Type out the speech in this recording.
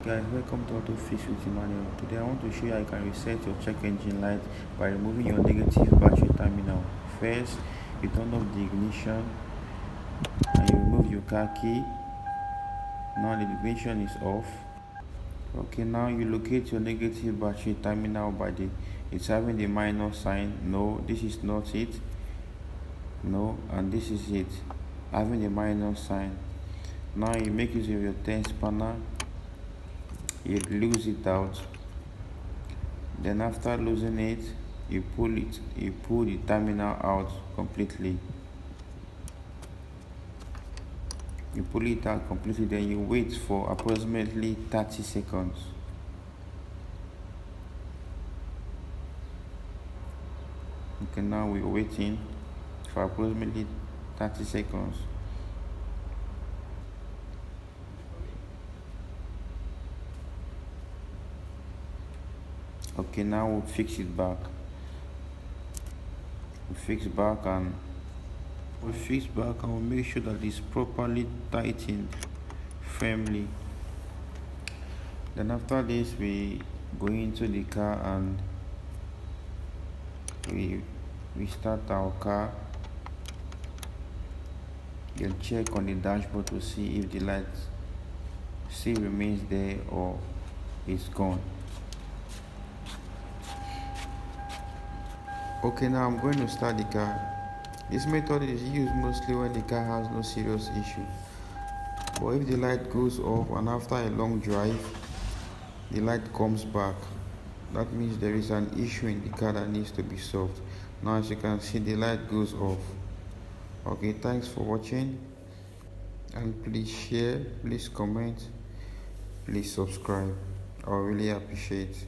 Guys, welcome to Auto Fix with Emmanuel. Today I want to show you how you can reset your check engine light by removing your negative battery terminal. First, you turn off the ignition and you remove your car key. Now the ignition is off. Okay, now you locate your negative battery terminal by it's having the minus sign. No, this is not it. No, and this is it, having the minus sign. Now you make use of your 10 spanner. You lose it out. Then after losing it, you pull the terminal out completely. You pull it out completely, then you wait for approximately 30 seconds. Okay, now we're waiting for approximately 30 seconds. Okay, now we'll fix it back. We'll fix back and we'll make sure that it's properly tightened firmly. Then after this, we go into the car and we start our car. You'll check on the dashboard to see if the light still remains there or it's gone. Okay, now I'm going to start the car. This method is used mostly when the car has no serious issue. But if the light goes off and after a long drive, the light comes back, that means there is an issue in the car that needs to be solved. Now as you can see, the light goes off. Okay, thanks for watching, and please share, please comment, please subscribe. I really appreciate it.